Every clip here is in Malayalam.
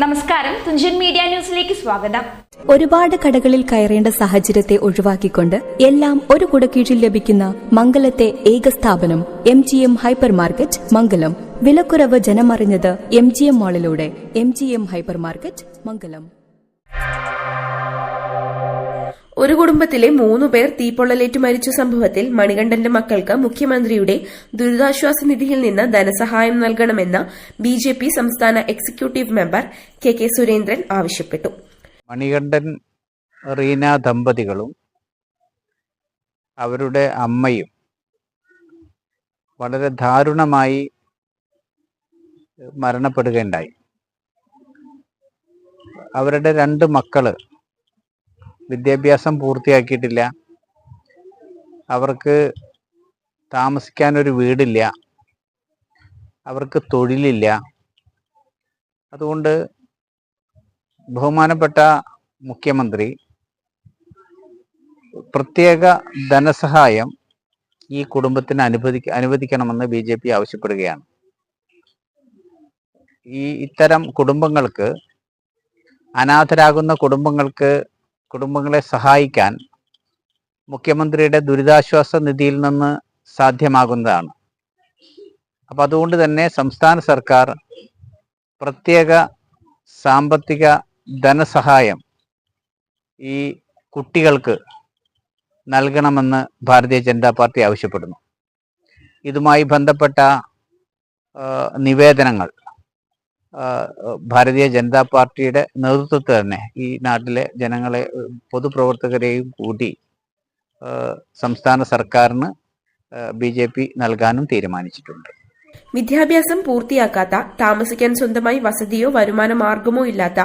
നമസ്കാരം, തുഞ്ചൻ മീഡിയ ന്യൂസിലേക്ക് സ്വാഗതം. ഒരുപാട് കടകളിൽ കയറേണ്ട സാഹചര്യത്തെ ഒഴിവാക്കിക്കൊണ്ട് എല്ലാം ഒരു കുടക്കീഴിൽ ലഭിക്കുന്ന മംഗലത്തെ ഏക സ്ഥാപനം MGM ഹൈപ്പർ മാർക്കറ്റ് മംഗലം. വിലക്കുറവ് ജനമറിഞ്ഞത് MGM മാളിലൂടെ. MGM ഹൈപ്പർ മാർക്കറ്റ് മംഗലം. ഒരു കുടുംബത്തിലെ 3 പേർ തീപ്പൊള്ളലേറ്റു മരിച്ച സംഭവത്തിൽ മണികണ്ഠന്റെ മക്കൾക്ക് മുഖ്യമന്ത്രിയുടെ ദുരിതാശ്വാസ നിധിയിൽ നിന്ന് ധനസഹായം നൽകണമെന്ന് BJP സംസ്ഥാന എക്സിക്യൂട്ടീവ് മെമ്പർ KK സുരേന്ദ്രൻ ആവശ്യപ്പെട്ടു. മണികണ്ഠൻ റീന ദമ്പതികളും അവരുടെ അമ്മയും വളരെ ദാരുണമായി മരണപ്പെടുകയുണ്ടായി. അവരുടെ 2 മക്കള് വിദ്യാഭ്യാസം പൂർത്തിയാക്കിയിട്ടില്ല. അവർക്ക് താമസിക്കാനൊരു വീടില്ല, അവർക്ക് തൊഴിലില്ല. അതുകൊണ്ട് ബഹുമാനപ്പെട്ട മുഖ്യമന്ത്രി പ്രത്യേക ധനസഹായം ഈ കുടുംബത്തിന് അനുവദിക്കണമെന്ന് BJP ആവശ്യപ്പെടുകയാണ്. ഇത്തരം കുടുംബങ്ങൾക്ക്, അനാഥരാകുന്ന കുടുംബങ്ങളെ സഹായിക്കാൻ മുഖ്യമന്ത്രിയുടെ ദുരിതാശ്വാസ നിധിയിൽ നിന്ന് സാധ്യമാകുന്നതാണ്. അപ്പം അതുകൊണ്ട് തന്നെ സംസ്ഥാന സർക്കാർ പ്രത്യേക സാമ്പത്തിക ധനസഹായം ഈ കുട്ടികൾക്ക് നൽകണമെന്ന് ഭാരതീയ ജനതാ പാർട്ടി ആവശ്യപ്പെടുന്നു. ഇതുമായി ബന്ധപ്പെട്ട നിവേദനങ്ങൾ ഭാരതീയ ജനതാ പാർട്ടിയുടെ നേതൃത്വത്തിൽ തന്നെ ഈ നാട്ടിലെ ജനങ്ങളെ, പൊതുപ്രവർത്തകരെയും കൂടി സംസ്ഥാന സർക്കാരിന് BJP നൽകാനും തീരുമാനിച്ചിട്ടുണ്ട്. വിദ്യാഭ്യാസം പൂർത്തിയാക്കാത്ത, താമസിക്കാൻ സ്വന്തമായി വസതിയോ വരുമാന മാർഗമോ ഇല്ലാത്ത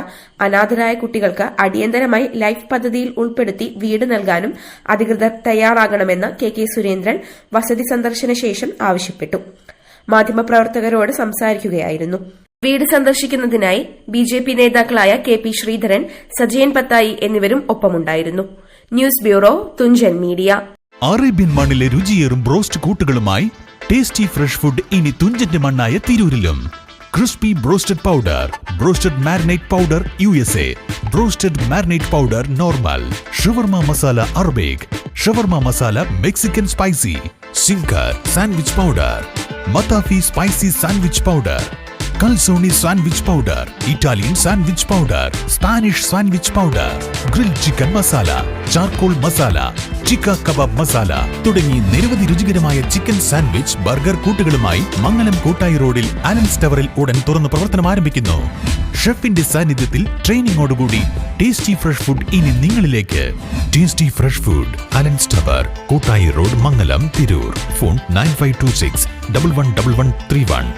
അനാഥരായ കുട്ടികൾക്ക് അടിയന്തരമായി ലൈഫ് പദ്ധതിയിൽ ഉൾപ്പെടുത്തി വീട് നൽകാനും അധികൃതർ തയ്യാറാകണമെന്ന് KK സുരേന്ദ്രൻ വസതി സന്ദർശന ശേഷം ആവശ്യപ്പെട്ടു. മാധ്യമപ്രവർത്തകരോട് സംസാരിക്കുകയായിരുന്നു. വീട് സന്ദർശിക്കുന്നതിനായി BJP നേതാക്കളായ KP ശ്രീധരൻ, സജയൻ പത്തായി എന്നിവരും ഒപ്പമുണ്ടായിരുന്നു. News bureau, Thunchan media. Arabian മണ്ണിലെ രുചിയേറും ബ്രോസ്റ്റ് കൂട്ടുകളുമായി ടേസ്റ്റി ഫ്രഷ് ഫുഡ് ഇനി തുഞ്ചന്റെ മണ്ണായ തിരൂരിലും. Crispy broasted powder, broasted marinate powder USA, broasted marinate powder normal, shawarma masala Arabic, shawarma masala Mexican spicy, zinger sandwich powder, മത്താഫി സ്പൈസി സാൻഡ്വിച്ച് പൗഡർ, കൽസോണി sandwich powder, Italian sandwich powder, Spanish sandwich powder, grill chicken masala, charcoal masala, ചിക്ക കബാബ് മസാല തുടങ്ങി നിരവധി രുചികരമായ ചിക്കൻ സാൻഡ്വിച്ച്, ബർഗർ കൂട്ടുകളുമായി മംഗലം കോട്ടായി റോഡിൽ അലൻസ് ടവറിൽ ഉടൻ തുറന്ന് പ്രവർത്തനം ആരംഭിക്കുന്നു. ഷെഫിന്റെ സാന്നിധ്യത്തിൽ ട്രെയിനിങ്ങോടുകൂടി ടേസ്റ്റി ഫ്രഷ് ഫുഡ് ഇനി നിങ്ങളിലേക്ക്. Tasty fresh food, Allen's Tower, Kottayi Road, Mangalam, Tirur. Phone 9526 111131.